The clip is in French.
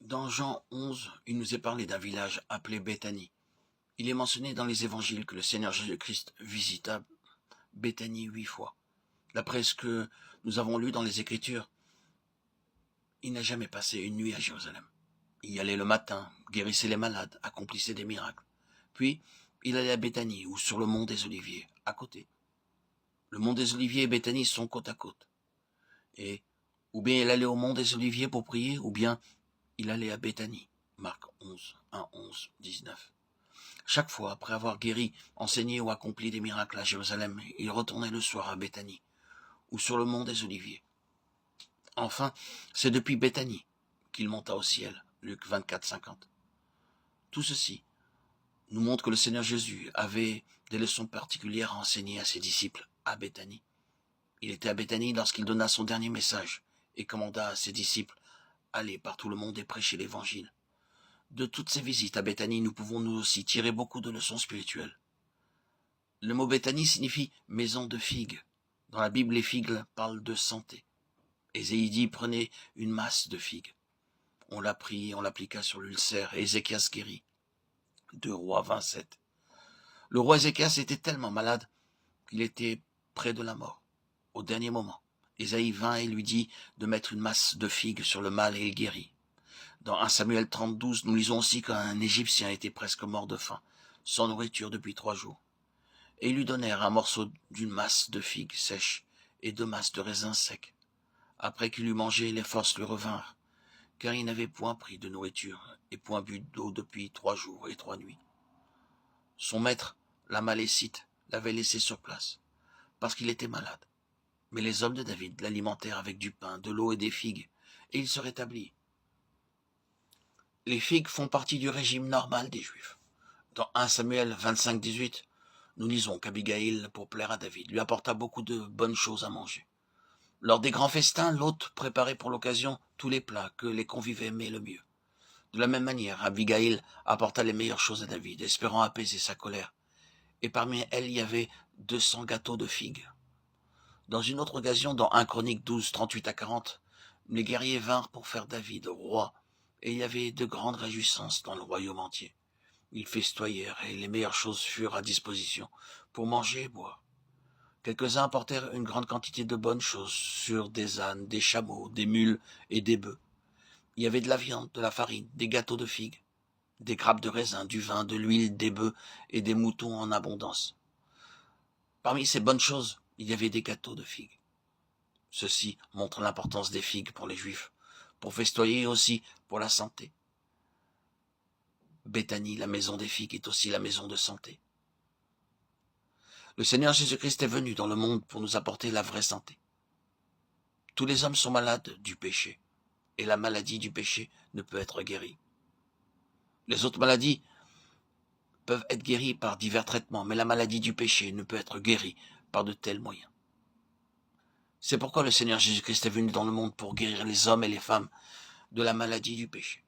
Dans Jean 11, il nous est parlé d'un village appelé Béthanie. Il est mentionné dans les évangiles que le Seigneur Jésus-Christ visita Béthanie 8 fois. D'après ce que nous avons lu dans les Écritures, il n'a jamais passé une nuit à Jérusalem. Il y allait le matin, guérissait les malades, accomplissait des miracles. Puis, il allait à Béthanie ou sur le mont des Oliviers, à côté. Le mont des Oliviers et Béthanie sont côte à côte. Et ou bien il allait au mont des Oliviers pour prier, ou bien il allait à Béthanie. Marc 11, 1, 11, 19. Chaque fois, après avoir guéri, enseigné ou accompli des miracles à Jérusalem, il retournait le soir à Béthanie, ou sur le mont des Oliviers. Enfin, c'est depuis Béthanie qu'il monta au ciel. Luc 24, 50. Tout ceci nous montre que le Seigneur Jésus avait des leçons particulières à enseigner à ses disciples à Béthanie. Il était à Béthanie lorsqu'il donna son dernier message et commanda à ses disciples « Allez par tout le monde et prêchez l'Évangile ». De toutes ces visites à Béthanie, nous pouvons nous aussi tirer beaucoup de leçons spirituelles. Le mot Béthanie signifie « maison de figues ». Dans la Bible, les figues parlent de santé. Ésaïe dit « prenez une masse de figues ». On l'a pris, on l'appliqua sur l'ulcère et Ézéchias guérit. 2 Rois 27. Le roi Ézéchias était tellement malade qu'il était près de la mort. Au dernier moment, Ésaïe vint et lui dit de mettre une masse de figues sur le mal et il guérit. Dans 1 Samuel 30, 12, nous lisons aussi qu'un Égyptien était presque mort de faim, sans nourriture depuis 3 jours. Et ils lui donnèrent un morceau d'une masse de figues sèches et 2 masses de raisins secs. Après qu'il eut mangé, les forces lui revinrent, car il n'avait point pris de nourriture et point bu d'eau depuis 3 jours et 3 nuits. Son maître, l'Amalécite, l'avait laissé sur place, parce qu'il était malade. Mais les hommes de David l'alimentèrent avec du pain, de l'eau et des figues, et il se rétablit. Les figues font partie du régime normal des Juifs. Dans 1 Samuel 25, 18, nous lisons qu'Abigaïl, pour plaire à David, lui apporta beaucoup de bonnes choses à manger. Lors des grands festins, l'hôte préparait pour l'occasion tous les plats que les convives aimaient le mieux. De la même manière, Abigaïl apporta les meilleures choses à David, espérant apaiser sa colère. Et parmi elles, il y avait 200 gâteaux de figues. Dans une autre occasion, dans 1 Chronique 12, 38 à 40, les guerriers vinrent pour faire David roi, et il y avait de grandes réjouissances dans le royaume entier. Ils festoyèrent, et les meilleures choses furent à disposition, pour manger et boire. Quelques-uns apportèrent une grande quantité de bonnes choses, sur des ânes, des chameaux, des mules et des bœufs. Il y avait de la viande, de la farine, des gâteaux de figues, des grappes de raisin, du vin, de l'huile, des bœufs et des moutons en abondance. Parmi ces bonnes choses, il y avait des gâteaux de figues. Ceci montre l'importance des figues pour les Juifs, pour festoyer aussi pour la santé. Béthanie, la maison des figues, est aussi la maison de santé. Le Seigneur Jésus-Christ est venu dans le monde pour nous apporter la vraie santé. Tous les hommes sont malades du péché, et la maladie du péché ne peut être guérie. Les autres maladies peuvent être guéries par divers traitements, mais la maladie du péché ne peut être guérie par de tels moyens. C'est pourquoi le Seigneur Jésus-Christ est venu dans le monde pour guérir les hommes et les femmes de la maladie du péché.